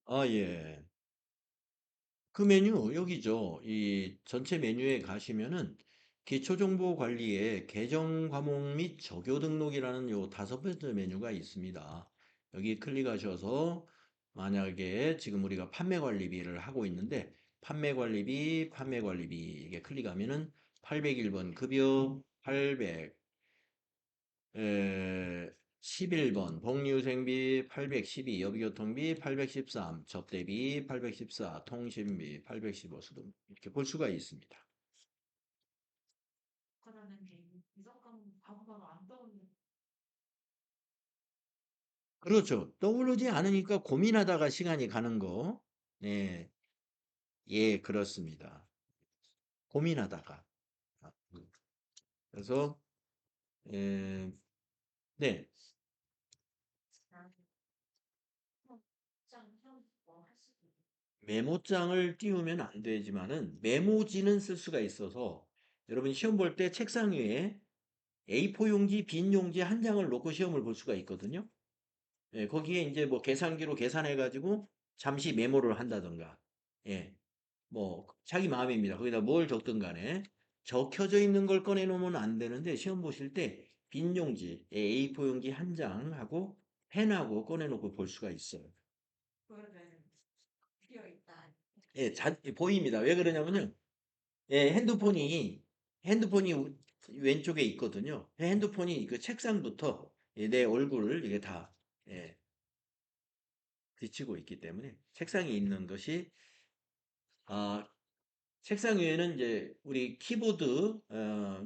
아, 예. 그 메뉴 여기죠. 이 전체 메뉴에 가시면은 기초정보 관리에 계정 과목 및 적요 등록이라는 요 다섯 번째 메뉴가 있습니다. 여기 클릭하셔서 만약에 지금 우리가 판매 관리비를 하고 있는데 판매 관리비 이게 클릭하면은 801번 급여 800 11번 복리후생비 812 여비교통비 813 접대비 814 통신비 815 수등 이렇게 볼 수가 있습니다. 그렇죠. 떠오르지 않으니까 고민하다가 시간이 가는 거. 네, 예, 그렇습니다. 고민하다가. 아, 그래서 에, 네, 메모장을 띄우면 안 되지만은 메모지는 쓸 수가 있어서 여러분 시험 볼 때 책상 위에 A4 용지, 빈 용지 한 장을 놓고 시험을 볼 수가 있거든요. 예, 거기에 이제 뭐 계산기로 계산해가지고 잠시 메모를 한다던가, 예, 뭐 자기 마음입니다. 거기다 뭘 적든 간에 적혀져 있는 걸 꺼내 놓으면 안 되는데 시험 보실 때 빈 용지, A4 용지 한 장하고 펜하고 꺼내 놓고 볼 수가 있어요. 예, 보입니다. 왜 그러냐면요. 예, 핸드폰이 왼쪽에 있거든요. 핸드폰이 그 책상부터 내 얼굴을 이게 다 예, 비치고 있기 때문에 책상에 있는 것이 아, 책상 위에는 이제 우리 키보드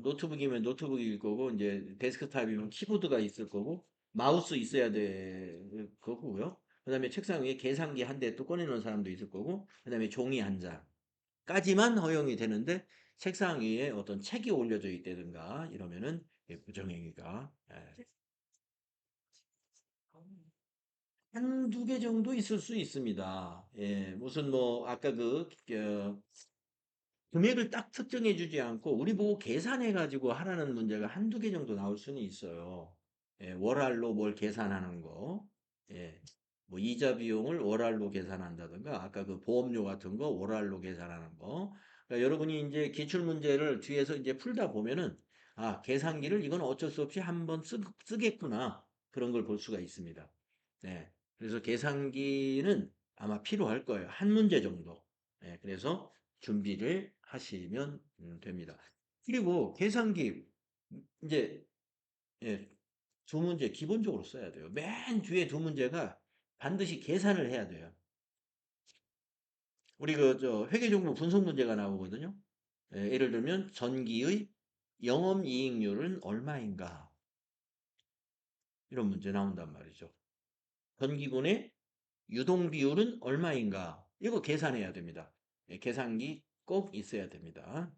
노트북이면 노트북일 거고 이제 데스크탑이면 키보드가 있을 거고 마우스 있어야 될 거고요. 그다음에 책상 위에 계산기 한 대 또 꺼내놓은 사람도 있을 거고 그다음에 종이 한 장까지만 허용이 되는데 책상 위에 어떤 책이 올려져 있다든가 이러면은 부정행위가 한두 개 정도 있을 수 있습니다. 예, 무슨 뭐 아까 금액을 딱 특정해 주지 않고 우리 보고 계산해 가지고 하라는 문제가 한두 개 정도 나올 수는 있어요. 예, 월할로 뭘 계산하는 거. 예. 뭐 이자 비용을 월할로 계산한다든가 아까 그 보험료 같은 거 월할로 계산하는 거. 그러니까 여러분이 이제 기출 문제를 뒤에서 이제 풀다 보면은 아, 계산기를 이건 어쩔 수 없이 한번 쓰겠구나. 그런 걸 볼 수가 있습니다. 네. 그래서 계산기는 아마 필요할 거예요. 한 문제 정도. 예, 그래서 준비를 하시면 됩니다. 그리고 계산기 이제 예, 두 문제 기본적으로 써야 돼요. 맨 뒤에 두 문제가 반드시 계산을 해야 돼요. 우리 그 저 회계종목 분석 문제가 나오거든요. 예, 예를 들면 전기의 영업이익률은 얼마인가 이런 문제 나온단 말이죠. 전기군의 유동 비율은 얼마인가 이거 계산해야 됩니다. 예, 계산기 꼭 있어야 됩니다.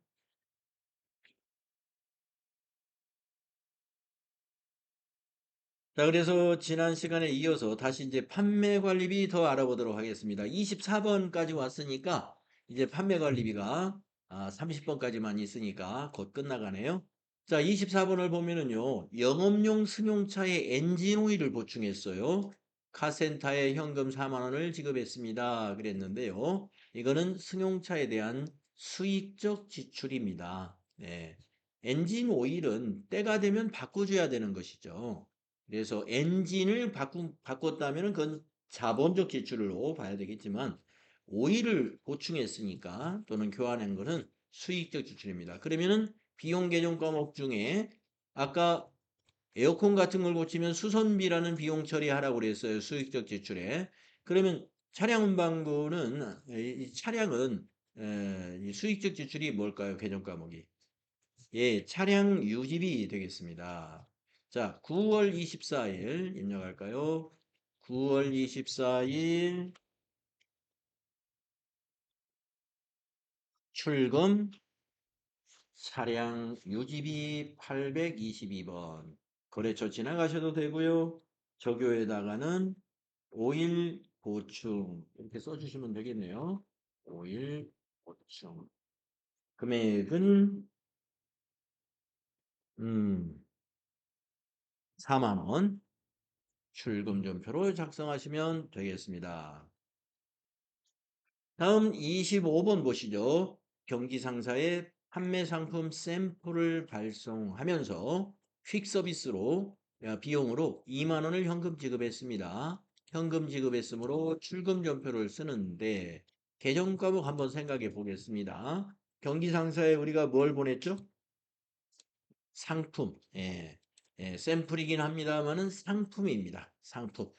자, 그래서 지난 시간에 이어서 다시 이제 판매 관리비 더 알아보도록 하겠습니다. 24번까지 왔으니까 이제 판매 관리비가 30번까지만 있으니까 곧 끝나가네요. 자, 24번을 보면은요, 영업용 승용차에 엔진 오일을 보충했어요. 카센터에 현금 4만 원을 지급했습니다. 그랬는데요. 이거는 승용차에 대한 수익적 지출입니다. 네. 엔진 오일은 때가 되면 바꿔줘야 되는 것이죠. 그래서 엔진을 바꿨다면 그건 자본적 지출로 봐야 되겠지만 오일을 보충했으니까 또는 교환한 것은 수익적 지출입니다. 그러면은 비용 계정 과목 중에 아까 에어컨 같은 걸 고치면 수선비라는 비용 처리하라고 그랬어요. 수익적 지출에. 그러면 차량 운반부는 이 차량은 이 수익적 지출이 뭘까요? 계정 과목이. 예, 차량 유지비 되겠습니다. 자, 9월 24일 입력할까요? 9월 24일 출금 차량 유지비 822번. 거래처 지나가셔도 되고요. 적요에다가는 5일 보충 이렇게 써주시면 되겠네요. 5일 보충. 금액은 4만 원. 출금전표로 작성하시면 되겠습니다. 다음 25번 보시죠. 경기상사에 판매 상품 샘플을 발송하면서 퀵 서비스로 비용으로 2만 원을 현금 지급했습니다. 현금 지급했으므로 출금전표를 쓰는데 계정 과목 한번 생각해 보겠습니다. 경기상사에 우리가 뭘 보냈죠? 상품. 예. 예, 샘플이긴 합니다만은 상품입니다. 상품.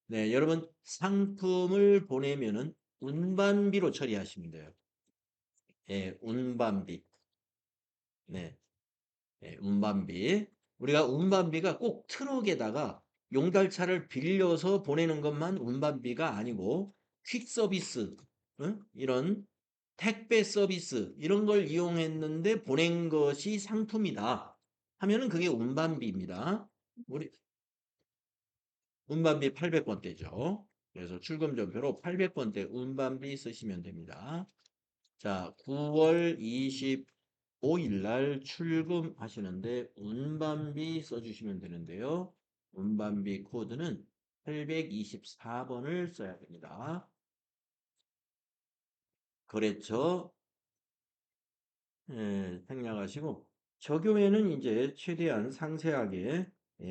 네, 여러분 상품을 보내면은 운반비로 처리하시면 돼요. 예, 운반비. 네, 예, 운반비. 우리가 운반비가 꼭 트럭에다가 용달차를 빌려서 보내는 것만 운반비가 아니고 퀵 서비스, 응? 이런 택배 서비스 이런 걸 이용했는데 보낸 것이 상품이다 하면은 그게 운반비입니다. 우리 운반비 800번대죠. 그래서 출금전표로 800번대 운반비 쓰시면 됩니다. 자, 9월 25일 날 출금하시는데 운반비 써주시면 되는데요. 운반비 코드는 824번을 써야 됩니다. 그랬죠? 예, 생략하시고 적용에는 이제 최대한 상세하게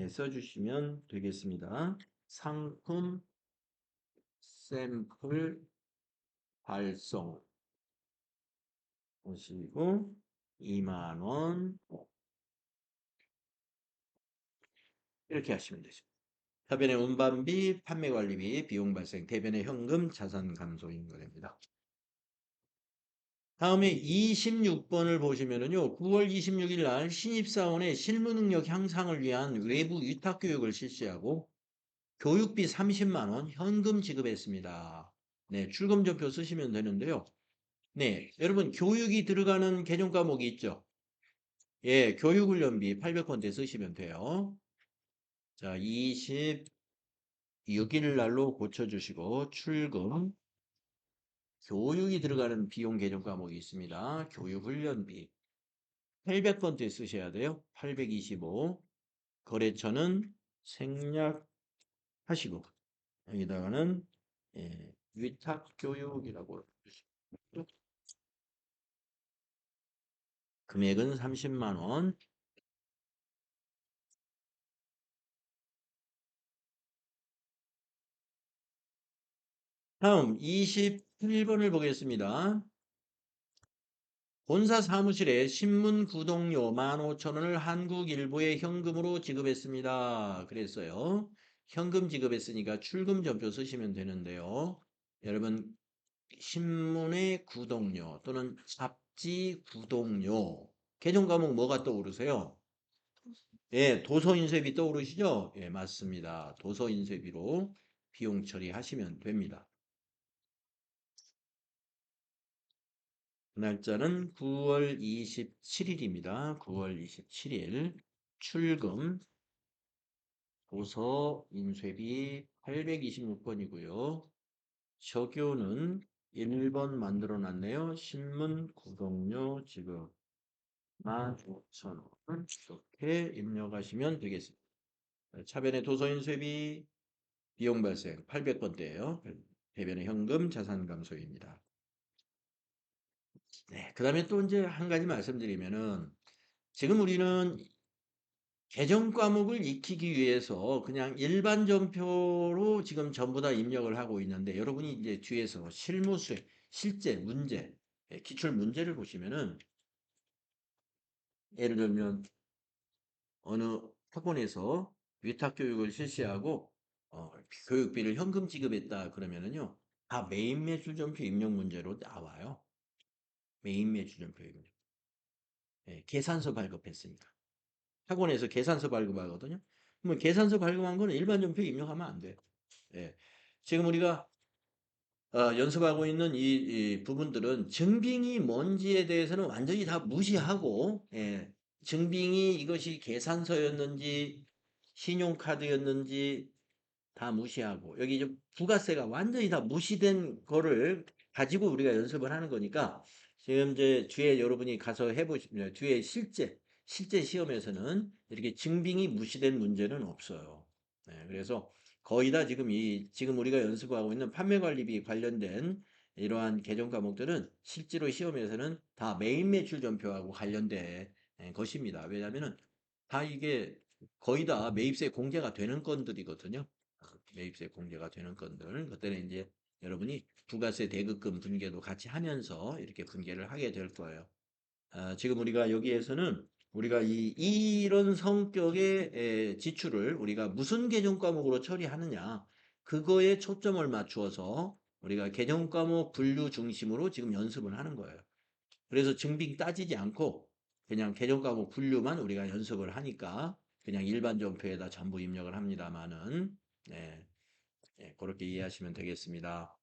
써주시면 되겠습니다. 상품 샘플 발송 보시고 2만 원 이렇게 하시면 되죠. 해변의 운반비, 판매관리비, 비용 발생, 대변의 현금, 자산 감소 인거됩니다. 다음에 26번을 보시면은요. 9월 26일 날 신입사원의 실무 능력 향상을 위한 외부 위탁 교육을 실시하고 교육비 30만 원 현금 지급했습니다. 네, 출금전표 쓰시면 되는데요. 네, 여러분 교육이 들어가는 개정 과목이 있죠. 예, 교육훈련비 800번대 쓰시면 돼요. 자, 26일 날로 고쳐주시고 출금 교육이 들어가는 비용 계정 과목이 있습니다. 교육훈련비 800번대 쓰셔야 돼요. 825 거래처는 생략하시고 여기다가는 위탁교육이라고 주시고 금액은 30만 원. 다음 27번을 보겠습니다. 본사 사무실에 신문 구독료 15,000원을 한국일보에 현금으로 지급했습니다. 그랬어요. 현금 지급했으니까 출금전표 쓰시면 되는데요. 여러분 신문의 구독료 또는 잡지 구독료 개정 과목 뭐가 떠오르세요? 예, 도서인쇄비 떠오르시죠? 예, 맞습니다. 도서인쇄비로 비용 처리하시면 됩니다. 날짜는 9월 27일입니다. 9월 27일 출금 도서 인쇄비 826번이고요. 적요는 1번 만들어 놨네요. 신문 구독료 지급 15,000원 이렇게 입력하시면 되겠습니다. 차변의 도서 인쇄비 비용 발생 800번대예요. 대변의 현금 자산 감소입니다. 네, 그 다음에 또 이제 한 가지 말씀드리면은 지금 우리는 개정 과목을 익히기 위해서 그냥 일반 전표로 지금 전부 다 입력을 하고 있는데 여러분이 이제 뒤에서 실무수에 실제 문제, 기출 문제를 보시면은 예를 들면 어느 학원에서 위탁 교육을 실시하고 교육비를 현금 지급했다 그러면은요 다 메인 매출전표 입력 문제로 나와요. 메인 매출전표 입력. 계산서 발급했으니까. 학원에서 계산서 발급하거든요. 그러면 계산서 발급한 거는 일반 전표 입력하면 안 돼요. 예. 지금 우리가 연습하고 있는 이 부분들은 증빙이 뭔지에 대해서는 완전히 다 무시하고 증빙이 이것이 계산서였는지 신용카드였는지 다 무시하고 여기 이제 부가세가 완전히 다 무시된 거를 가지고 우리가 연습을 하는 거니까 지금 이제 뒤에 여러분이 가서 해보시면 뒤에 실제 시험에서는 이렇게 증빙이 무시된 문제는 없어요. 그래서 거의 다 지금 우리가 연습하고 있는 판매관리비 관련된 이러한 개정 과목들은 실제로 시험에서는 다 메인 매출 전표하고 관련된 것입니다. 왜냐하면은 다 이게 거의 다 매입세 공제가 되는 건들이거든요. 매입세 공제가 되는 건들. 그때는 이제 여러분이 부가세 대급금 분계도 같이 하면서 이렇게 분계를 하게 될 거예요. 지금 우리가 여기에서는 우리가 이런 성격의 지출을 우리가 무슨 개정 과목으로 처리하느냐 그거에 초점을 맞추어서 우리가 개정 과목 분류 중심으로 지금 연습을 하는 거예요. 그래서 증빙 따지지 않고 그냥 개정 과목 분류만 우리가 연습을 하니까 그냥 일반 전표에다 전부 입력을 합니다만은 그렇게 이해하시면 되겠습니다.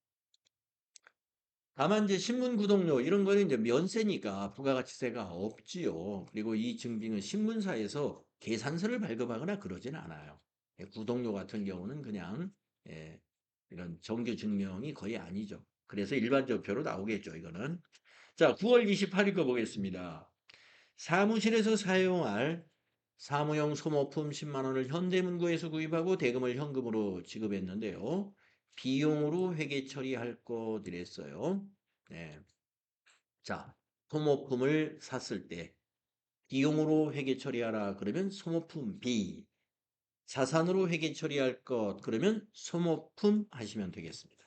다만 이제 신문 구독료 이런 거는 이제 면세니까 부가가치세가 없지요. 그리고 이 증빙은 신문사에서 계산서를 발급하거나 그러진 않아요. 구독료 같은 경우는 그냥 예, 이런 정규 증명이 거의 아니죠. 그래서 일반 전표로 나오겠죠, 이거는. 자, 9월 28일 거 보겠습니다. 사무실에서 사용할 사무용 소모품 10만 원을 현대문고에서 구입하고 대금을 현금으로 지급했는데요. 비용으로 회계 처리할 것이랬어요. 네. 자, 소모품을 샀을 때 비용으로 회계 처리하라 그러면 소모품 B, 자산으로 회계 처리할 것 그러면 소모품 하시면 되겠습니다.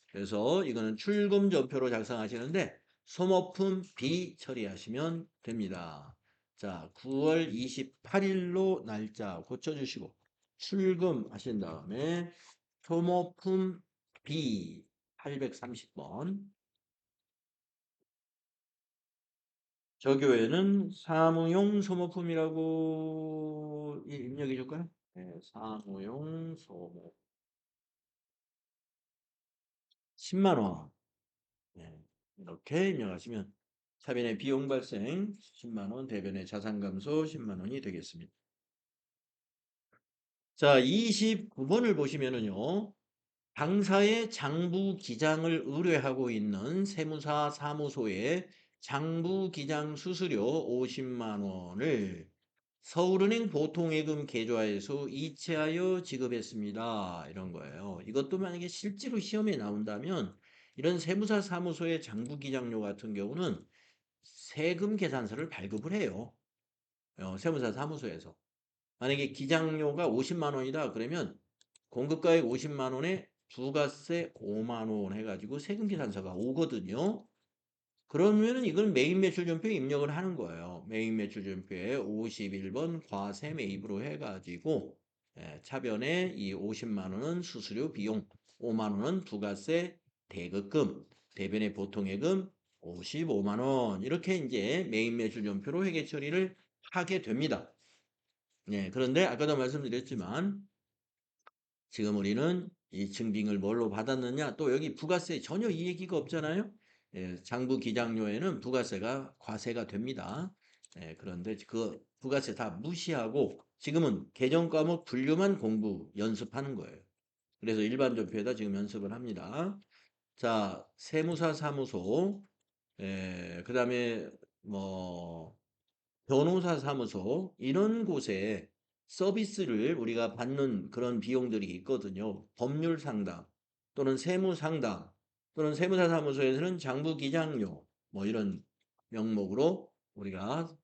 그래서 이거는 출금 전표로 작성하시는데 소모품 B 처리하시면 됩니다. 자, 9월 28일로 날짜 고쳐주시고 출금하신 다음에 소모품 B 830번 저 교회는 사무용 소모품이라고 입력해 줄까요? 네, 사무용 소모 10만 원. 네, 이렇게 입력하시면 차변의 비용 발생 10만 원, 대변의 자산 감소 10만 원이 되겠습니다. 자, 29번을 보시면은요. 당사의 장부 기장을 의뢰하고 있는 세무사 사무소에 장부 기장 수수료 50만 원을 서울은행 보통예금 계좌에서 이체하여 지급했습니다. 이런 거예요. 이것도 만약에 실제로 시험에 나온다면 이런 세무사 사무소의 장부 기장료 같은 경우는 세금 계산서를 발급을 해요. 세무사 사무소에서. 만약에 기장료가 50만 원이다 그러면 공급가액 50만 원에 부가세 5만 원 해가지고 세금 계산서가 오거든요. 그러면은 이건 메인 매출 전표에 입력을 하는 거예요. 메인 매출 전표에 51번 과세 매입으로 해가지고 차변에 이 50만 원은 수수료 비용, 5만 원은 부가세 대급금, 대변의 보통예금 55만 원 이렇게 이제 메인 매출 전표로 회계 처리를 하게 됩니다. 그런데 아까도 말씀드렸지만 지금 우리는 이 증빙을 뭘로 받았느냐? 또 여기 부가세 전혀 이 얘기가 없잖아요. 장부 기장료에는 부가세가 과세가 됩니다. 그런데 그 부가세 다 무시하고 지금은 개정 과목 분류만 공부 연습하는 거예요. 그래서 일반 전표에다 지금 연습을 합니다. 자, 세무사 사무소, 그다음에 뭐 변호사 사무소 이런 곳에 서비스를 우리가 받는 그런 비용들이 있거든요. 법률 상담 또는 세무 상담 또는 세무사 사무소에서는 장부 기장료 뭐 이런 명목으로 우리가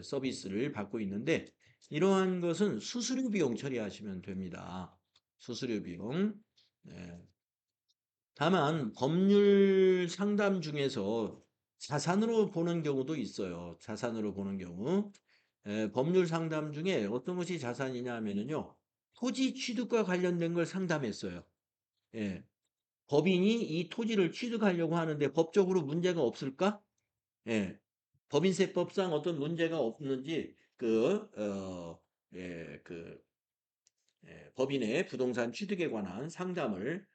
서비스를 받고 있는데 이러한 것은 수수료 비용 처리하시면 됩니다. 수수료 비용. 네. 다만 법률 상담 중에서 자산으로 보는 경우도 있어요. 자산으로 보는 경우. 법률 상담 중에 어떤 것이 자산이냐 하면은요. 토지 취득과 관련된 걸 상담했어요. 예. 법인이 이 토지를 취득하려고 하는데 법적으로 문제가 없을까? 예. 법인세법상 어떤 문제가 없는지 법인의 부동산 취득에 관한 상담을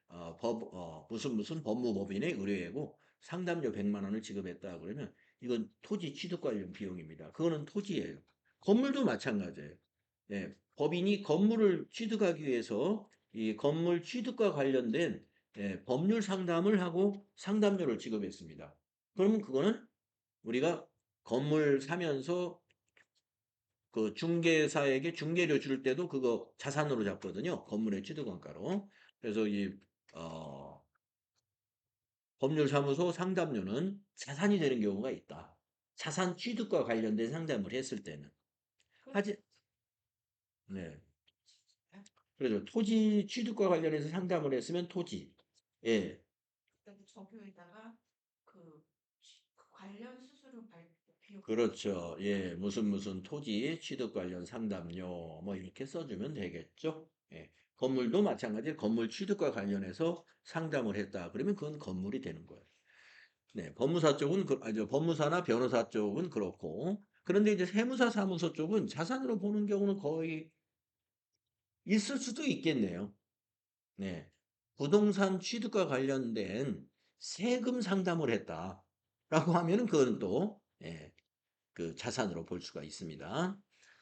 무슨 법무법인에 의뢰하고 상담료 100만 원을 지급했다 그러면 이건 토지 취득 관련 비용입니다. 그거는 토지예요. 건물도 마찬가지예요. 법인이 건물을 취득하기 위해서 이 건물 취득과 관련된 법률 상담을 하고 상담료를 지급했습니다. 그러면 그거는 우리가 건물 사면서 그 중개사에게 중개료 줄 때도 그거 자산으로 잡거든요. 건물의 취득원가로. 그래서 이 어, 법률사무소 상담료는 자산이 되는 경우가 있다. 자산 취득과 관련된 상담을 했을 때는. 하지, 네. 그래서 토지 취득과 관련해서 상담을 했으면 토지. 예, 그다음에 정교에다가 그 관련 수수료 비용 그렇죠. 예, 무슨 토지 취득 관련 상담료 뭐 이렇게 써주면 되겠죠. 예, 건물도 마찬가지로 건물 취득과 관련해서 상담을 했다. 그러면 그건 건물이 되는 거예요. 네, 법무사 쪽은 법무사나 변호사 쪽은 그렇고 그런데 이제 세무사 사무소 쪽은 자산으로 보는 경우는 거의 있을 수도 있겠네요. 네, 부동산 취득과 관련된 세금 상담을 했다라고 하면은 그건 또 예, 그 자산으로 볼 수가 있습니다.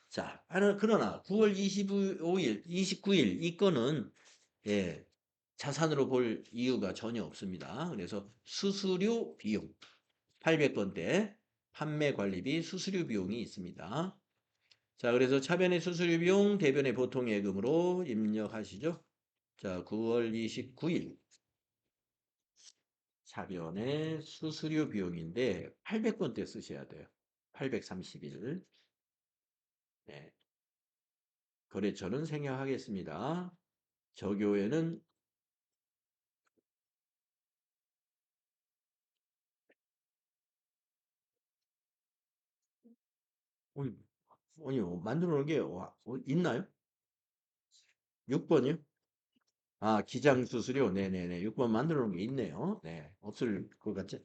자, 그러나 9월 25일, 29일 이 건은 예, 자산으로 볼 이유가 전혀 없습니다. 그래서 수수료 비용 800번대 판매 관리비 수수료 비용이 있습니다. 자, 그래서 차변의 수수료 비용 대변의 보통 예금으로 입력하시죠. 자, 9월 29일 차변의 수수료 비용인데 800번대 쓰셔야 돼요. 831. 네. 거래처는 생략하겠습니다. 저교에는 아니, 아니요 만들어 놓은 게 있나요? 6번이요? 아 기장 수수료 네네네 6번 만들어 놓은 게 있네요. 네 없을 것 같죠?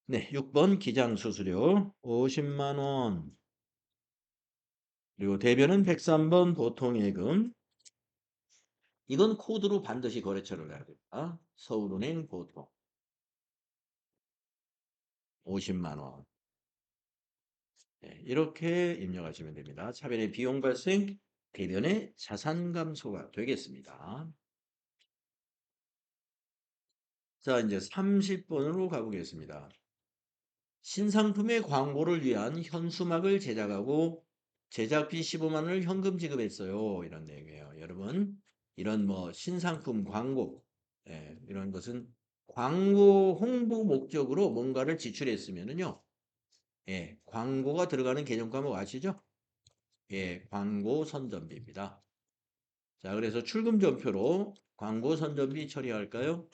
네 6번 기장 수수료 50만 원 그리고 대변은 103번 보통예금 이건 코드로 반드시 거래처를 해야 됩니다. 서울은행 보통 50만 원 네, 이렇게 입력하시면 됩니다. 차변의 비용 발생 대변의 자산 감소가 되겠습니다. 자, 이제 30번으로 가보겠습니다. 신상품의 광고를 위한 현수막을 제작하고 제작비 15만 원을 현금 지급했어요. 이런 내용이에요. 여러분, 이런 뭐 신상품 광고, 이런 것은 광고 홍보 목적으로 뭔가를 지출했으면은요, 광고가 들어가는 개념 과목 아시죠? 광고 선전비입니다. 자, 그래서 출금 전표로 광고 선전비 처리할까요?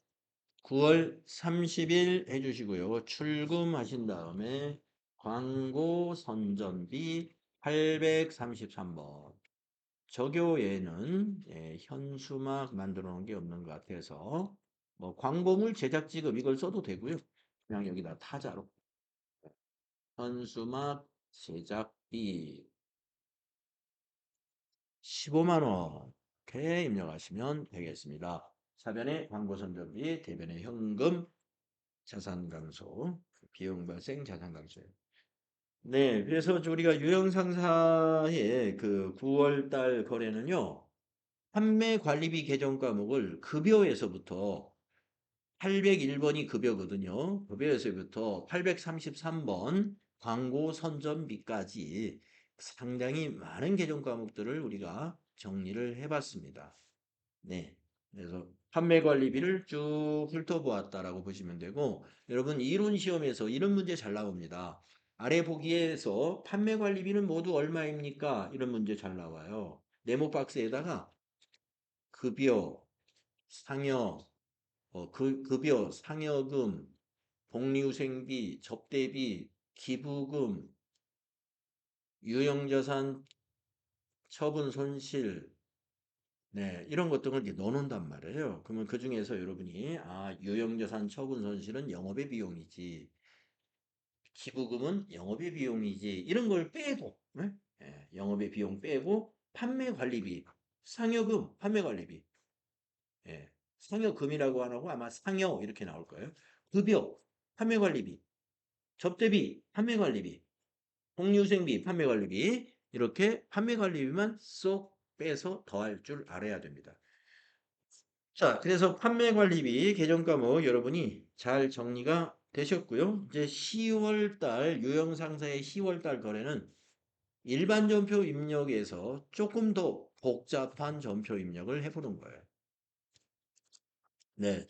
9월 30일 해주시고요. 출금하신 다음에 광고 선전비 833번. 저교에는 현수막 만들어 놓은 게 없는 것 같아서 뭐 광고물 제작 지급 이걸 써도 되고요. 그냥 여기다 타자로 현수막 제작비 15만 원 이렇게 입력하시면 되겠습니다. 사변의 광고 선전비, 대변의 현금 자산 감소, 비용 발생 자산 감소예요. 네, 그래서 우리가 유형상사의 그 9월 달 거래는요, 판매 관리비 계정 과목을 급여에서부터 801번이 급여거든요. 급여에서부터 833번 광고 선전비까지 상당히 많은 계정 과목들을 우리가 정리를 해봤습니다. 네. 그래서 판매 관리비를 쭉 훑어보았다라고 보시면 되고, 여러분 이론 시험에서 이런 문제 잘 나옵니다. 아래 보기에서 판매 관리비는 모두 얼마입니까? 이런 문제 잘 나와요. 네모 박스에다가 급여, 상여, 급여, 상여금, 복리후생비, 접대비, 기부금, 유형자산 처분 손실, 네, 이런 것들을 이제 넣어놓는단 말이에요. 그러면 그 중에서 여러분이, 유형자산 처분 손실은 영업의 비용이지, 기부금은 영업의 비용이지, 이런 걸 빼고, 네? 영업의 비용 빼고, 판매 관리비, 상여금, 판매 관리비, 상여금이라고 안 하고 아마 상여 이렇게 나올 거예요. 급여, 판매 관리비, 접대비, 판매 관리비, 복리후생비, 판매 관리비, 이렇게 판매 관리비만 쏙 빼서 더할 줄 알아야 됩니다. 자, 그래서 판매 관리비 계정 과목 여러분이 잘 정리가 되셨고요. 이제 10월 달 유형 상사의 10월 달 거래는 일반 전표 입력에서 조금 더 복잡한 전표 입력을 해보는 거예요. 네.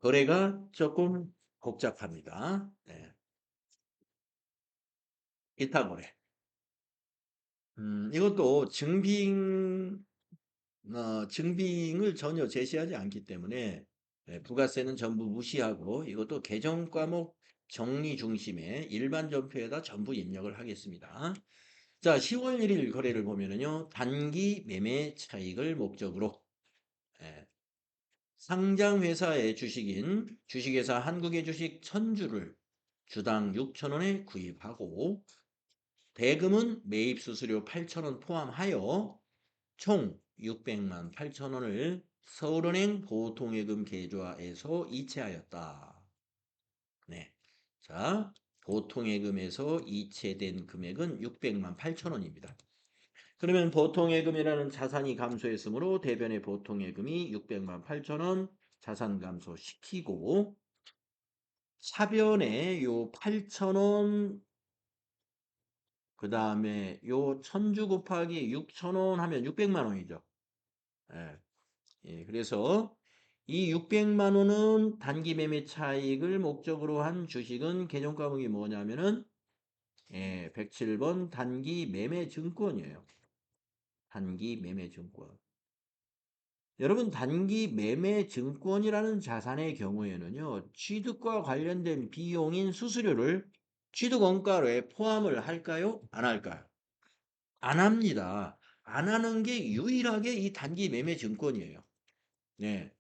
거래가 조금 복잡합니다. 네. 기타 거래. 이것도 증빙을 전혀 제시하지 않기 때문에 부가세는 전부 무시하고 이것도 계정 과목 정리 중심의 일반 전표에다 전부 입력을 하겠습니다. 자, 10월 1일 거래를 보면은요, 단기 매매 차익을 목적으로 예, 상장 회사의 주식인 주식회사 한국의 주식 1000주를 주당 6,000원에 구입하고 대금은 매입 수수료 8,000원 포함하여 총 600만 8천원을 서울은행 보통예금 계좌에서 이체하였다. 네. 자, 보통예금에서 이체된 금액은 600만 8천원입니다. 그러면 보통예금이라는 자산이 감소했으므로 대변의 보통예금이 600만 8천원 자산 감소시키고 차변에 요 8천원 그 다음에 요 1000주 곱하기 6천원 하면 600만 원이죠. 예. 예, 그래서 이 600만 원은 단기 매매 차익을 목적으로 한 주식은 개정 과목이 뭐냐면은 107번 단기 매매 증권이에요. 단기 매매 증권. 여러분 단기 매매 증권이라는 자산의 경우에는요. 취득과 관련된 비용인 수수료를 취득 원가에 포함을 할까요? 안 할까요? 안 합니다. 안 하는 게 유일하게 이 단기 매매 증권이에요. 네.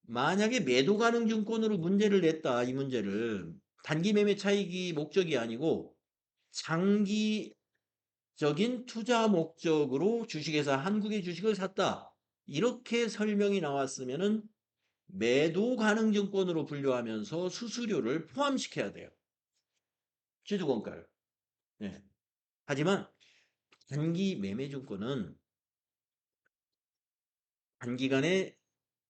만약에 매도 가능 증권으로 문제를 냈다, 이 문제를. 단기 매매 차익이 목적이 아니고 장기적인 투자 목적으로 주식회사 한국의 주식을 샀다. 이렇게 설명이 나왔으면은 매도 가능 증권으로 분류하면서 수수료를 포함시켜야 돼요. 취득원가를. 네. 하지만 단기 매매 증권은 단기간에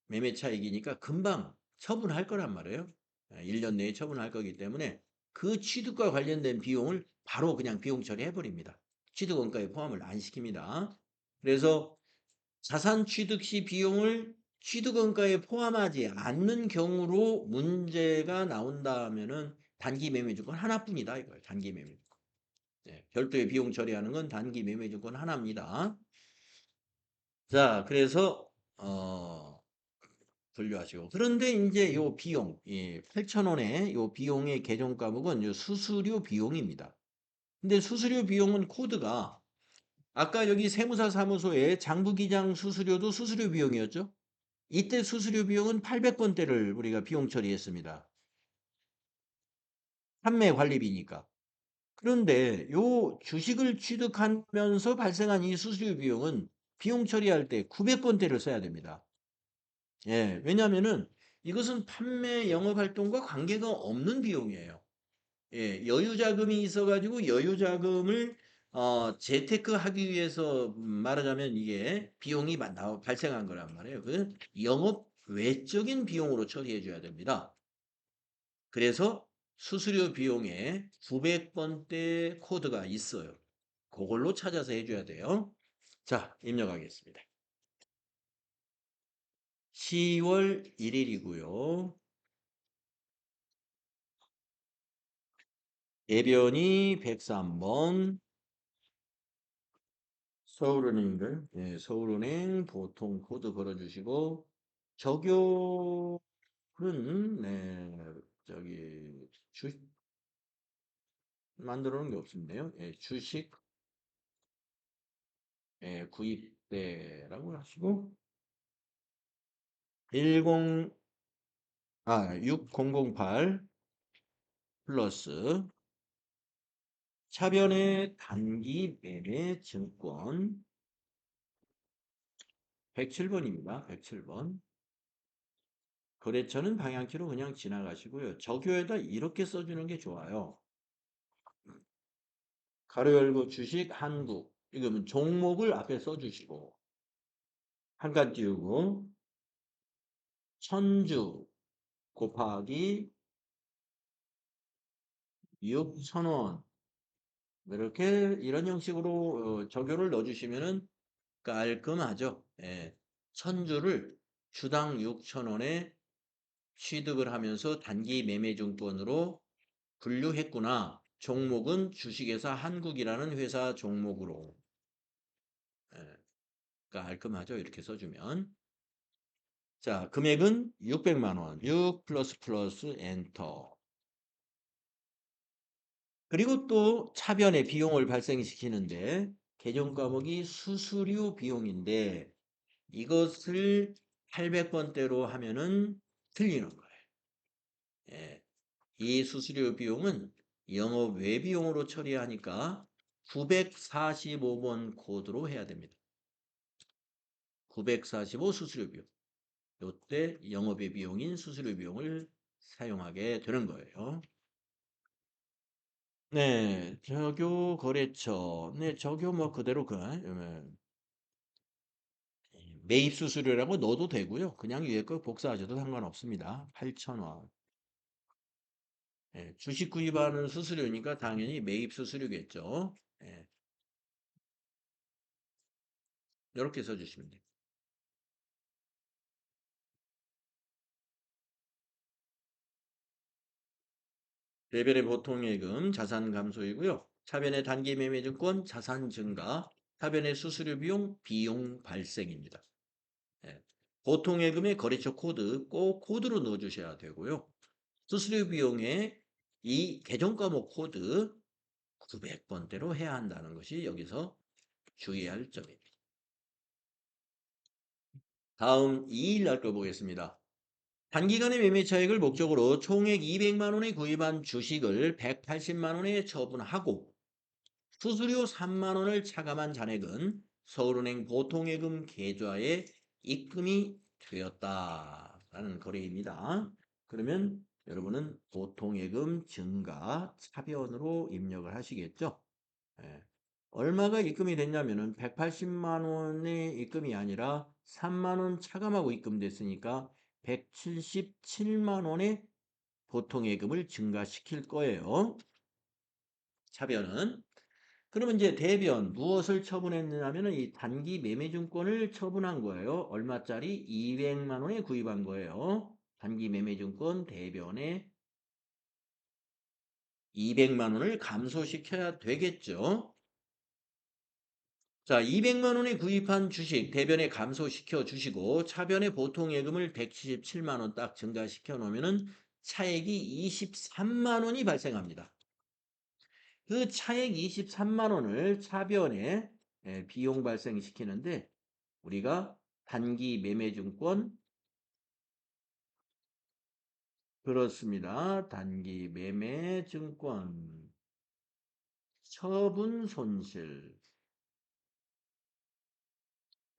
매매 차익이니까 금방 처분할 거란 말이에요. 1년 내에 처분할 거기 때문에 그 취득과 관련된 비용을 바로 그냥 비용 처리해 버립니다. 취득 원가에 포함을 안 시킵니다. 그래서 자산 취득 시 비용을 취득 원가에 포함하지 않는 경우로 문제가 나온다면은 단기 매매주권 하나뿐이다 이거예요. 단기 매매주권. 네, 별도의 비용 처리하는 건 단기 매매주권 하나입니다. 자, 그래서 분류하시고. 그런데 이제 요 비용, 8,000원의 요 비용의 계정 과목은 요 수수료 비용입니다. 근데 수수료 비용은 코드가 아까 여기 세무사 사무소에 장부기장 수수료도 수수료 비용이었죠? 이때 수수료 비용은 800건대를 우리가 비용 처리했습니다. 판매 관리비니까. 그런데 요 주식을 취득하면서 발생한 이 수수료 비용은 비용 처리할 때 900건대를 써야 됩니다. 예, 왜냐면은 이것은 판매 영업 활동과 관계가 없는 비용이에요. 예, 여유 자금이 있어가지고 여유 자금을 재테크 하기 위해서 말하자면 이게 비용이 발생한 거란 말이에요. 그 영업 외적인 비용으로 처리해 줘야 됩니다. 그래서 수수료 비용에 900번대 코드가 있어요. 그걸로 찾아서 해줘야 돼요. 자, 입력하겠습니다. 10월 1일이고요. 대변이 103번 서울은행인가요? 네, 서울은행 보통 코드 걸어주시고 적용은 네, 저기 만들어 놓은 게 없습니다요. 예, 주식 구입대라고 하시고 6008 플러스 차변의 단기 매매 증권 107번입니다. 107번. 거래처는 방향키로 그냥 지나가시고요. 적요에다 이렇게 써주는 게 좋아요. 가로 열고 주식 한국. 이거면 종목을 앞에 써주시고 한 칸 띄우고 1000주 곱하기 6,000원 이렇게 이런 형식으로 적요를 넣어주시면은 깔끔하죠. 예. 선주를 주당 6,000원에 취득을 하면서 단기 매매증권으로 분류했구나. 종목은 주식회사 한국이라는 회사 종목으로. 예. 깔끔하죠. 이렇게 써주면. 자, 금액은 600만 원. 6 플러스 플러스 엔터. 그리고 또 차변의 비용을 발생시키는데 개정 과목이 수수료 비용인데 이것을 800번대로 하면은 틀리는 거예요. 예. 이 수수료 비용은 영업 외비용으로 처리하니까 945번 코드로 해야 됩니다. 945 수수료 비용. 요때 영업의 비용인 수수료 비용을 사용하게 되는 거예요. 네, 적요 거래처. 네, 적요 뭐 그대로 매입 수수료라고 넣어도 되고요. 그냥 위에 거 복사하셔도 상관없습니다. 8,000원. 예, 주식 구입하는 수수료니까 당연히 매입 수수료겠죠. 예, 이렇게 써주시면 돼요. 레벨의 보통예금 자산 감소이고요. 차변의 단기 매매 증권 자산 증가, 차변의 수수료 비용 발생입니다. 예, 보통예금의 거래처 코드 꼭 코드로 넣어주셔야 되고요. 수수료 비용의 이 계정 과목 코드 900번대로 해야 한다는 것이 여기서 주의할 점입니다. 다음 2일 날 거 보겠습니다. 단기간의 매매 차익을 목적으로 총액 200만 원에 구입한 주식을 180만 원에 처분하고 수수료 3만 원을 차감한 잔액은 서울은행 보통예금 계좌에 입금이 되었다라는 거래입니다. 그러면 여러분은 보통예금 증가 차변으로 입력을 하시겠죠? 예. 얼마가 입금이 됐냐면은 180만 원의 입금이 아니라 3만 원 차감하고 입금됐으니까 177만 원의 보통예금을 증가시킬 거예요. 차변은. 그러면 이제 대변 무엇을 처분했느냐면은 이 단기 매매증권을 처분한 거예요. 얼마짜리? 200만 원에 구입한 거예요. 단기 매매증권 대변에 200만 원을 감소시켜야 되겠죠. 자, 200만 원에 구입한 주식 대변에 감소시켜 주시고 차변의 보통 예금을 177만 원 딱 증가시켜 놓으면은 차액이 23만 원이 발생합니다. 그 차액 23만 원을 차변에 비용 발생시키는데 우리가 단기 매매증권 그렇습니다. 단기 매매증권 처분 손실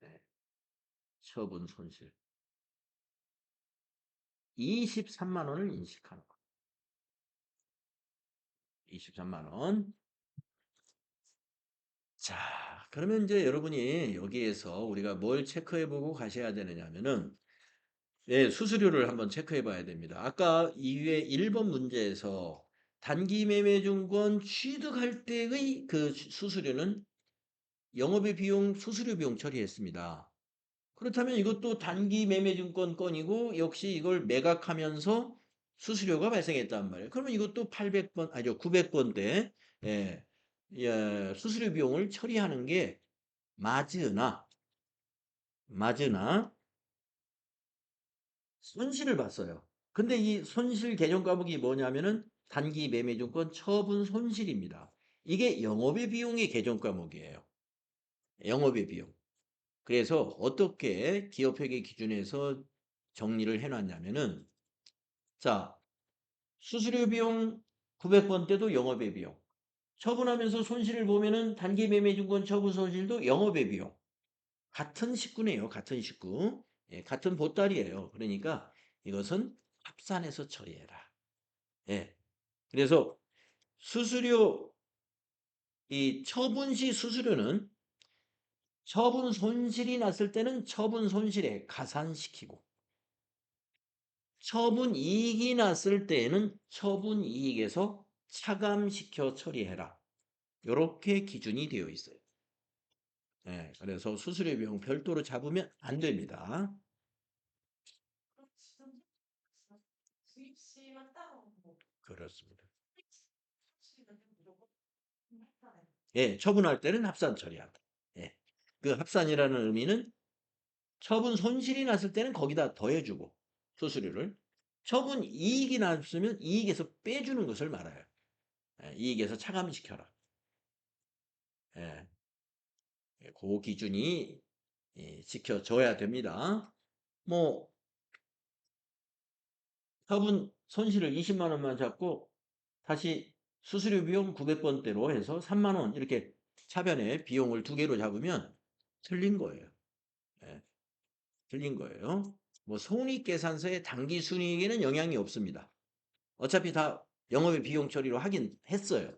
네, 처분 손실 23만 원을 인식하는 거. 23만 원. 자, 그러면 이제 여러분이 여기에서 우리가 뭘 체크해보고 가셔야 되느냐면은 예, 수수료를 한번 체크해봐야 됩니다. 아까 이외 1번 문제에서 단기 매매증권 취득할 때의 그 수수료는 영업의 비용, 수수료 비용 처리했습니다. 그렇다면 이것도 단기 매매증권 건이고 역시 이걸 매각하면서 수수료가 발생했단 말이에요. 그러면 이것도 800번, 아니죠, 900번대 예, 예, 수수료 비용을 처리하는 게 맞으나 손실을 봤어요. 근데 이 손실 개정 과목이 뭐냐면은 단기 매매증권 처분 손실입니다. 이게 영업의 비용의 개정 과목이에요. 영업의 비용. 그래서 어떻게 기업회계 기준에서 정리를 해놨냐면은 자, 수수료 비용 900번 때도 영업의 비용. 처분하면서 손실을 보면은 단기 매매증권 처분 손실도 영업의 비용. 같은 식구네요. 같은 식구. 예, 같은 보따리예요. 그러니까 이것은 합산해서 처리해라. 예. 그래서 수수료 이 처분 시 수수료는 처분 손실이 났을 때는 처분 손실에 가산시키고 처분 이익이 났을 때에는 처분 이익에서 차감시켜 처리해라. 요렇게 기준이 되어 있어요. 예, 그래서 수수료 비용 별도로 잡으면 안 됩니다. 그럼 지금 수입시만 따로 뭐 그렇습니다. 수입시는 무조건 합산해. 예, 처분할 때는 합산 처리한다. 예. 그 합산이라는 의미는 처분 손실이 났을 때는 거기다 더해주고 수수료를 처분 이익이 났으면 이익에서 빼주는 것을 말해요. 예, 이익에서 차감시켜라. 예, 그 기준이 지켜져야 됩니다. 뭐 처분 손실을 20만 원만 잡고 다시 수수료 비용 900번대로 해서 3만 원 이렇게 차변에 비용을 두 개로 잡으면 틀린 거예요. 예, 틀린 거예요. 뭐 손익계산서의 당기 순이익에는 영향이 없습니다. 어차피 다 영업의 비용 처리로 하긴 했어요.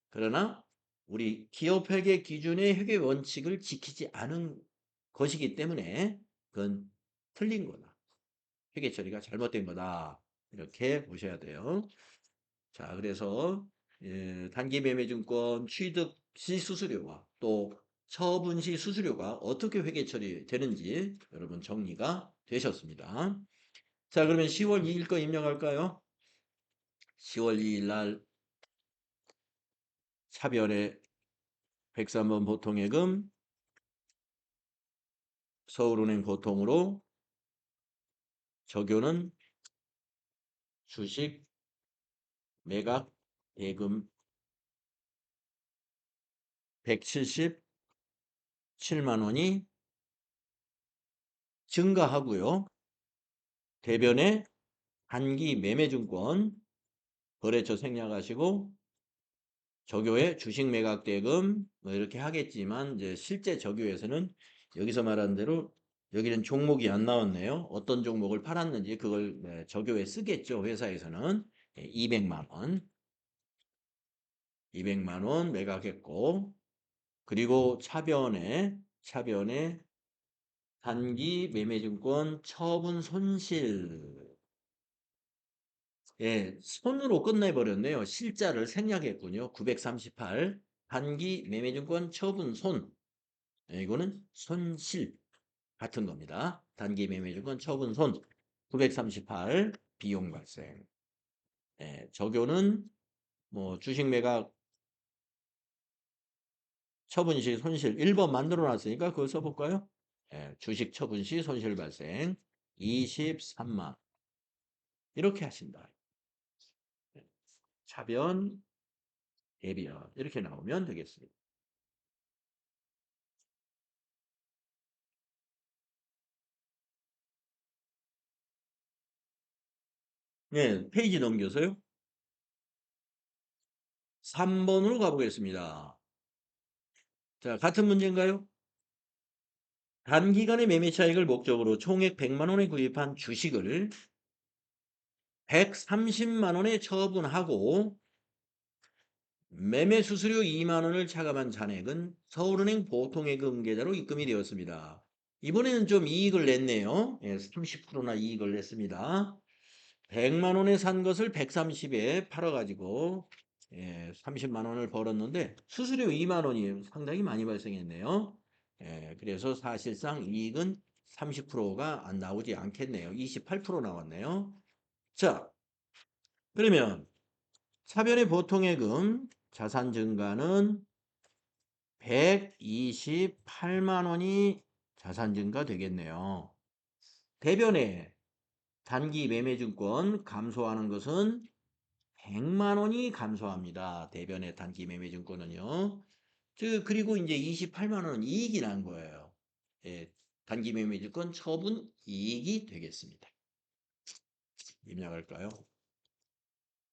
그러나 우리 기업회계 기준의 회계 원칙을 지키지 않은 것이기 때문에 그건 틀린 거다. 회계 처리가 잘못된 거다. 이렇게 보셔야 돼요. 자, 그래서 단기 매매증권 취득 시 수수료와 또 처분 시 수수료가 어떻게 회계 처리되는지 여러분 정리가 되셨습니다. 자, 그러면 10월 2일 거 입력할까요? 10월 2일 날 차별의 103번 보통예금 서울은행 보통으로 적요는 주식 매각 대금 177만 원이 증가하고요. 대변에 단기 매매증권 거래처 생략하시고 적요의 주식 매각 대금 뭐 이렇게 하겠지만 이제 실제 적요에서는 여기서 말한 대로 여기는 종목이 안 나왔네요. 어떤 종목을 팔았는지 그걸 적요에 쓰겠죠. 회사에서는 200만 원. 200만 원 매각했고 그리고 차변에 단기 매매증권 처분 손실 예, 손으로 끝내버렸네요. 실자를 생략했군요. 938 단기 매매증권 처분 손 예, 이거는 손실 같은 겁니다. 단기 매매증권 처분 손 938 비용 발생 예, 적요는 뭐 주식 매각 처분 시 손실 1번 만들어 놨으니까 그거 써볼까요? 예, 주식 처분 시 손실 발생 23만 이렇게 하신다. 예, 차변 대변 이렇게 나오면 되겠습니다. 네, 페이지 넘겨서요. 3번으로 가보겠습니다. 자, 같은 문제인가요? 단기간의 매매 차익을 목적으로 총액 100만 원에 구입한 주식을 130만 원에 처분하고 매매 수수료 2만 원을 차감한 잔액은 서울은행 보통예금 계좌로 입금이 되었습니다. 이번에는 좀 이익을 냈네요. 예, 30%나 이익을 냈습니다. 100만 원에 산 것을 130에 팔아가지고 30만 원을 벌었는데 수수료 2만 원이 상당히 많이 발생했네요. 그래서 사실상 이익은 30%가 안 나오지 않겠네요. 28% 나왔네요. 자, 그러면 차변의 보통예금 자산 증가는 128만 원이 자산 증가 되겠네요. 대변에 단기 매매증권 감소하는 것은 100만 원이 감소합니다. 대변의 단기 매매증권은요. 그리고 이제 28만 원은 이익이 난 거예요. 예, 단기 매매증권 처분 이익이 되겠습니다. 입력할까요?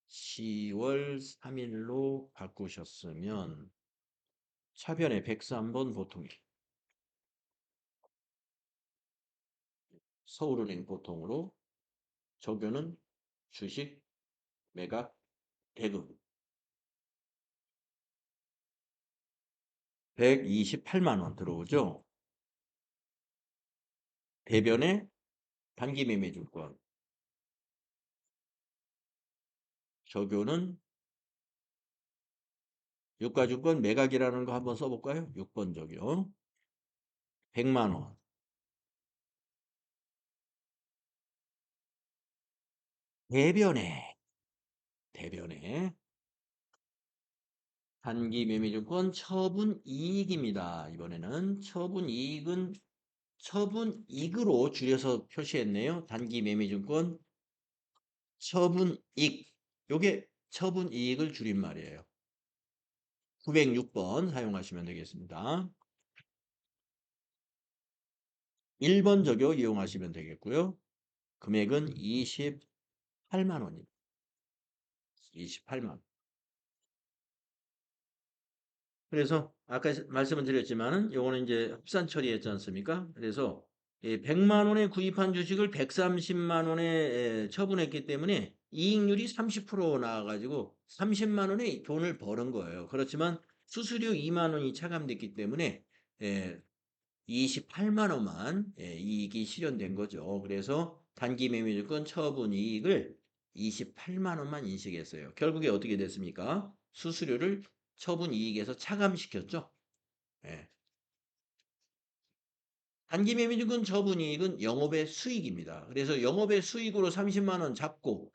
10월 3일로 바꾸셨으면 차변의 103번 보통이 서울은행 보통으로 적요는 주식 매각 대금 128만 원 들어오죠. 대변에 단기 매매증권 적요는 유가증권 매각이라는 거 한번 써볼까요? 6번 적용. 100만 원. 대변에 단기 매매증권 처분 이익입니다. 이번에는 처분 이익은 처분 이익으로 줄여서 표시했네요. 단기 매매증권 처분 이익. 요게 처분 이익을 줄인 말이에요. 906번 사용하시면 되겠습니다. 1번 적용 이용하시면 되겠고요. 금액은 28만 원입니다. 28만 원. 그래서 아까 말씀을 드렸지만은 요거는 이제 합산 처리했지 않습니까? 그래서 100만 원에 구입한 주식을 130만 원에 처분했기 때문에 이익률이 30% 나와가지고 30만 원의 돈을 버는 거예요. 그렇지만 수수료 2만 원이 차감됐기 때문에 28만 원만 이익이 실현된 거죠. 그래서 단기 매매증권 처분 이익을 28만 원만 인식했어요. 결국에 어떻게 됐습니까? 수수료를 처분 이익에서 차감시켰죠. 예. 단기 매매증권 처분 이익은 영업의 수익입니다. 그래서 영업의 수익으로 30만 원 잡고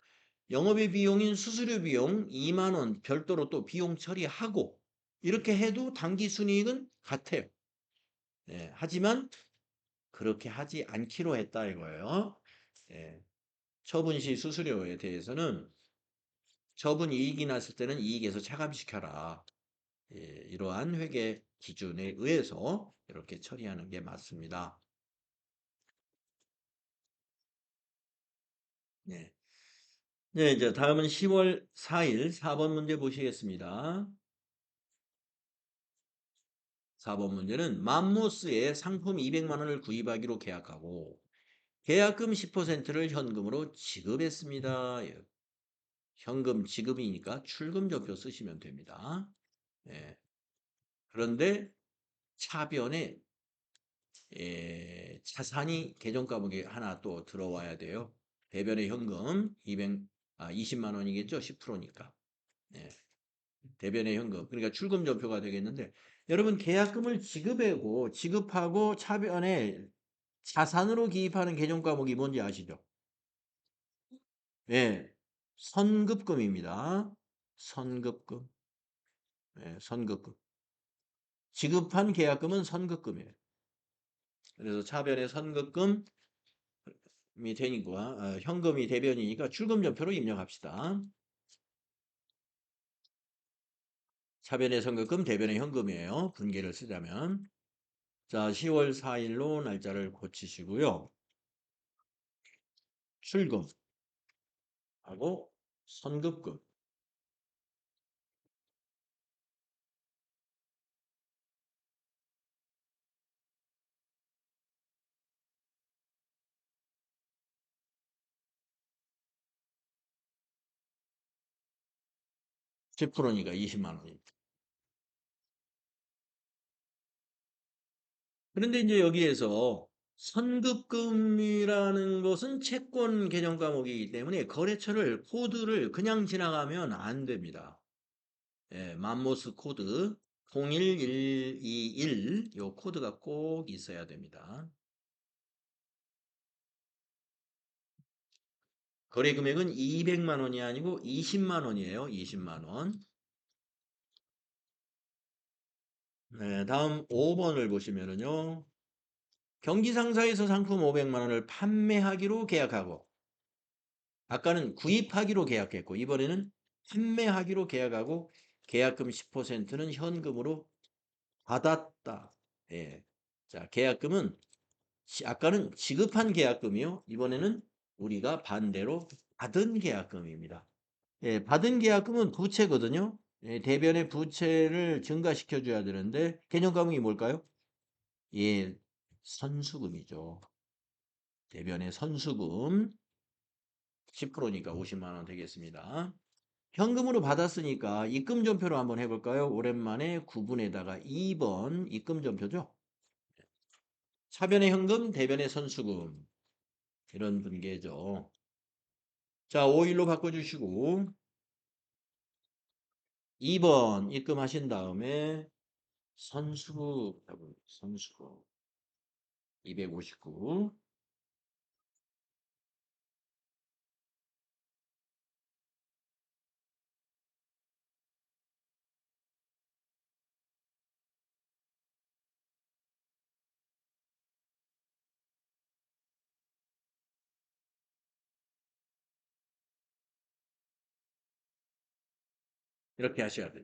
영업의 비용인 수수료 비용 2만 원 별도로 또 비용 처리하고 이렇게 해도 단기 순이익은 같아요. 예. 하지만 그렇게 하지 않기로 했다 이거예요. 예. 처분 시 수수료에 대해서는 처분 이익이 났을 때는 이익에서 차감시켜라. 예, 이러한 회계 기준에 의해서 이렇게 처리하는 게 맞습니다. 네. 네, 이제 다음은 10월 4일 4번 문제 보시겠습니다. 4번 문제는 맘모스에 상품 200만 원을 구입하기로 계약하고 계약금 10%를 현금으로 지급했습니다. 예, 현금 지급이니까 출금전표 쓰시면 됩니다. 예, 그런데 차변에 자산이 계정 과목에 하나 또 들어와야 돼요. 대변의 현금 20만 원이겠죠? 10%니까. 대변의 현금. 그러니까 출금 전표가 되겠는데 여러분 계약금을 지급하고 차변에 자산으로 기입하는 계정 과목이 뭔지 아시죠? 예. 선급금입니다. 선급금. 예, 선급금. 지급한 계약금은 선급금이에요. 그래서 차변에 선급금 이 되니까 현금이 대변이니까 출금전표로 입력합시다. 차변의 선급금, 대변의 현금이에요. 분계를 쓰자면. 자, 10월 4일로 날짜를 고치시고요. 출금하고 선급금. 10%니까 20만 원입니다. 그런데 이제 여기에서 선급금이라는 것은 채권 개념 과목이기 때문에 거래처를 코드를 그냥 지나가면 안 됩니다. 예, 맘모스 코드 01121 요 코드가 꼭 있어야 됩니다. 거래 금액은 200만 원이 아니고 20만 원이에요. 20만 원. 네, 다음 5번을 보시면은요. 경기상사에서 상품 500만 원을 판매하기로 계약하고 아까는 구입하기로 계약했고 이번에는 판매하기로 계약하고 계약금 10%는 현금으로 받았다. 예. 자, 계약금은 아까는 지급한 계약금이요. 이번에는 우리가 반대로 받은 계약금입니다. 예, 받은 계약금은 부채거든요. 예, 대변의 부채를 증가시켜 줘야 되는데 개념 과목이 뭘까요? 예, 선수금이죠. 대변의 선수금 10%니까 50만 원 되겠습니다. 현금으로 받았으니까 입금전표로 한번 해볼까요? 오랜만에 9분에다가 2번 입금전표죠. 차변의 현금, 대변의 선수금 이런 분계죠. 자, 5일로 바꿔주시고 2번 입금하신 다음에 선수금, 선수금 259 이렇게 하셔야 돼요.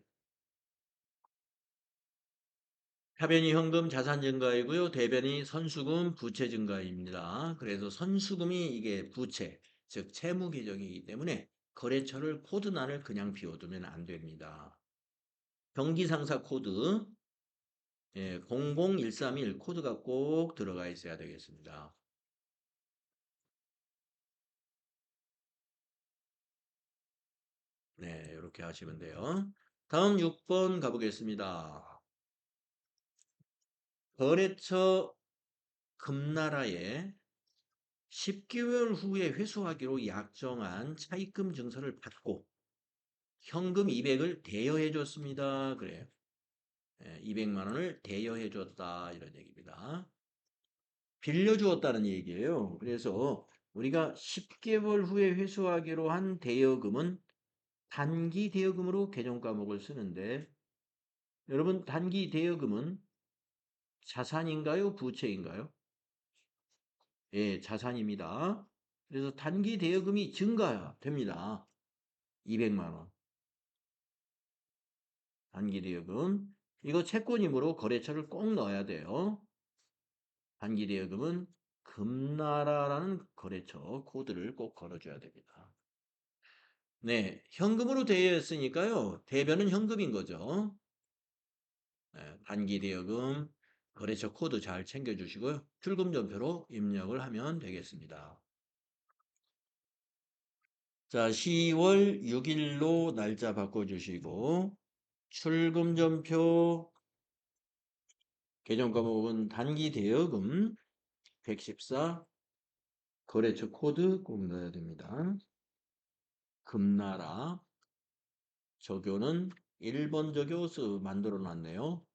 하변이 현금 자산 증가이고요. 대변이 선수금 부채 증가입니다. 그래서 선수금이 이게 부채, 즉 채무 계정이기 때문에 거래처를 코드란을 그냥 비워두면 안 됩니다. 경기상사 코드 00131 코드가 꼭 들어가 있어야 되겠습니다. 네, 이렇게 하시면 돼요. 다음 6번 가보겠습니다. 거래처 금나라에 10개월 후에 회수하기로 약정한 차입금 증서를 받고 현금 200을 대여해 줬습니다. 그래요. 200만 원을 대여해 줬다 이런 얘기입니다. 빌려 주었다는 얘기예요. 그래서 우리가 10개월 후에 회수하기로 한 대여금은 단기 대여금으로 계정 과목을 쓰는데 여러분 단기 대여금은 자산인가요? 부채인가요? 예, 자산입니다. 그래서 단기 대여금이 증가됩니다. 200만 원. 단기 대여금. 이거 채권이므로 거래처를 꼭 넣어야 돼요. 단기 대여금은 금나라라는 거래처 코드를 꼭 걸어줘야 됩니다. 네, 현금으로 대여했으니까요. 대변은 현금인 거죠. 네, 단기 대여금 거래처 코드 잘 챙겨주시고요. 출금전표로 입력을 하면 되겠습니다. 자, 10월 6일로 날짜 바꿔주시고 출금전표 계정 과목은 단기 대여금 114 거래처 코드 꼭 넣어야 됩니다. 금나라 적요는 1번 적요 만들어 놨네요.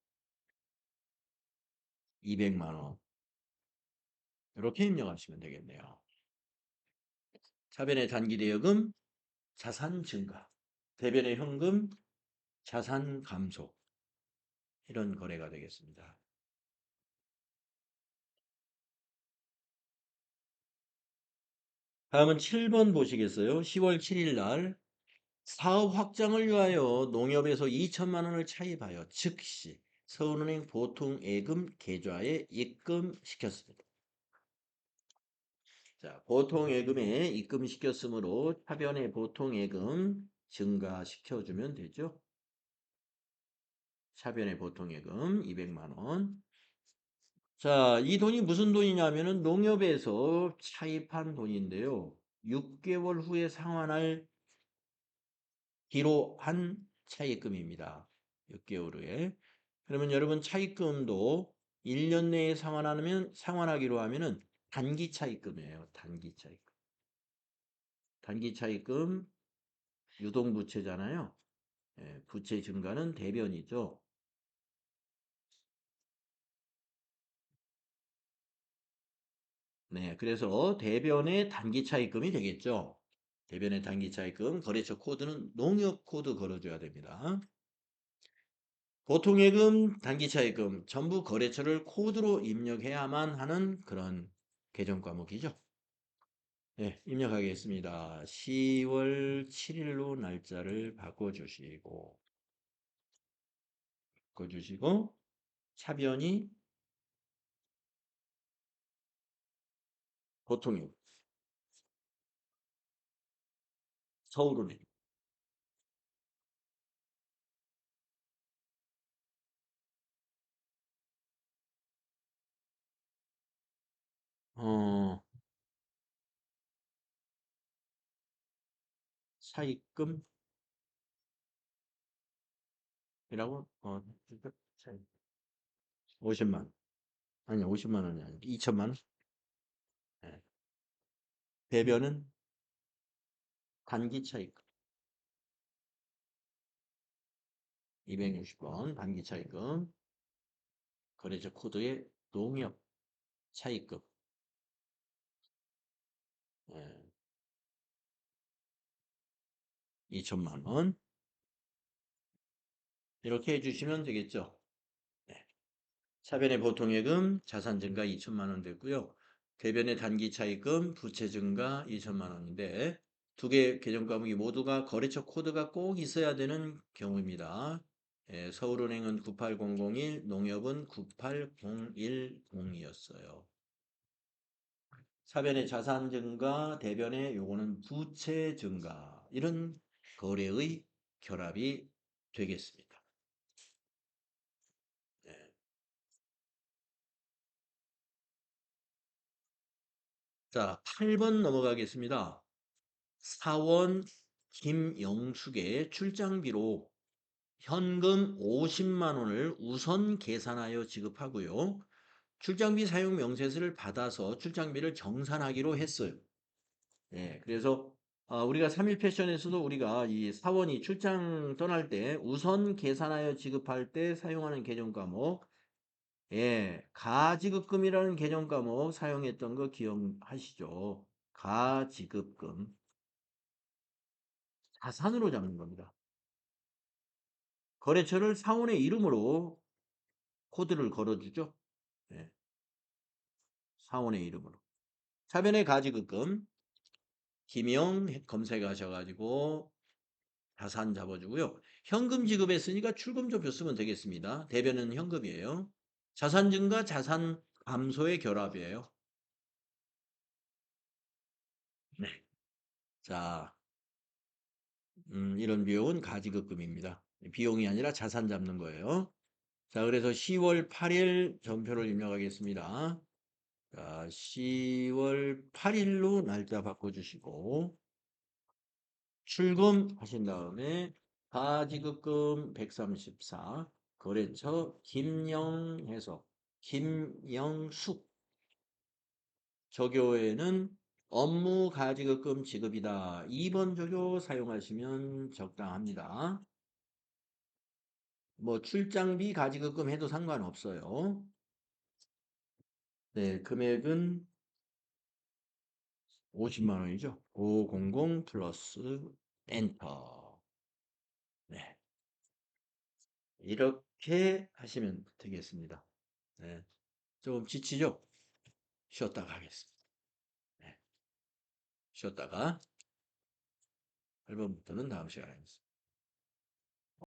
200만 원. 이렇게 입력하시면 되겠네요. 차변의 단기 대여금 자산 증가, 대변의 현금 자산 감소 이런 거래가 되겠습니다. 다음은 7번 보시겠어요? 10월 7일 날 사업 확장을 위하여 농협에서 2천만 원을 차입하여 즉시 서울은행 보통예금 계좌에 입금시켰습니다. 자, 보통예금에 입금시켰으므로 차변의 보통예금 증가시켜주면 되죠. 차변의 보통예금 200만 원. 자, 이 돈이 무슨 돈이냐면은 농협에서 차입한 돈인데요. 6개월 후에 상환할 기로한 차입금입니다. 6개월 후에. 그러면 여러분 차입금도 1년 내에 상환하기로 하면은 단기 차입금이에요. 단기 차입금. 단기 차입금 유동부채잖아요. 예, 부채 증가는 대변이죠. 네, 그래서 대변의 단기 차입금이 되겠죠. 대변의 단기 차입금 거래처 코드는 농협 코드 걸어줘야 됩니다. 보통예금, 단기차예금 전부 거래처를 코드로 입력해야만 하는 그런 계정 과목이죠. 네, 입력하겠습니다. 10월 7일로 날짜를 바꿔주시고 차변이 보통예금, 서울은행. 어, 차입금이라고 50만. 아니, 50만 원이 아니고 2천만 원. 네. 배변은 단기 차입금. 260번 단기 차입금. 거래처 코드의 농협 차입금. 예, 2천만 원. 이렇게 해주시면 되겠죠. 네. 차변의 보통예금 자산 증가 2천만 원 됐고요. 대변의 단기 차입금 부채 증가 2천만 원인데 두 개 계정 과목이 모두가 거래처 코드가 꼭 있어야 되는 경우입니다. 예, 서울은행은 98001, 농협은 98010이었어요. 차변의 자산 증가, 대변의 요거는 부채 증가 이런 거래의 결합이 되겠습니다. 네. 자, 8번 넘어가겠습니다. 사원 김영숙의 출장비로 현금 50만 원을 우선 계산하여 지급하고요. 출장비 사용 명세서를 받아서 출장비를 정산하기로 했어요. 예, 그래서 우리가 3일 패션에서도 우리가 이 사원이 출장 떠날 때 우선 계산하여 지급할 때 사용하는 계정 과목, 예, 가지급금이라는 계정 과목 사용했던 거 기억하시죠? 가지급금. 자산으로 잡는 겁니다. 거래처를 사원의 이름으로 코드를 걸어주죠. 예, 사원의 이름으로. 차변의 가지급금. 김영 검색하셔가지고 자산 잡아주고요. 현금 지급했으니까 출금조표 쓰면 되겠습니다. 대변은 현금이에요. 자산 증가, 자산 감소의 결합이에요. 네. 자, 이런 비용은 가지급금입니다. 비용이 아니라 자산 잡는 거예요. 자, 그래서 10월 8일 전표를 입력하겠습니다. 자, 10월 8일로 날짜 바꿔주시고 출금하신 다음에 가지급금 134 거래처 김영해서 김영숙 조교에는 업무 가지급금 지급이다. 2번 조교 사용하시면 적당합니다. 뭐 출장비 가지급금 해도 상관없어요. 네, 금액은 50만 원이죠. 500 플러스 엔터. 네. 이렇게 하시면 되겠습니다. 네. 조금 지치죠? 쉬었다가 하겠습니다. 네. 쉬었다가 8번부터는 다음 시간에 하겠습니다.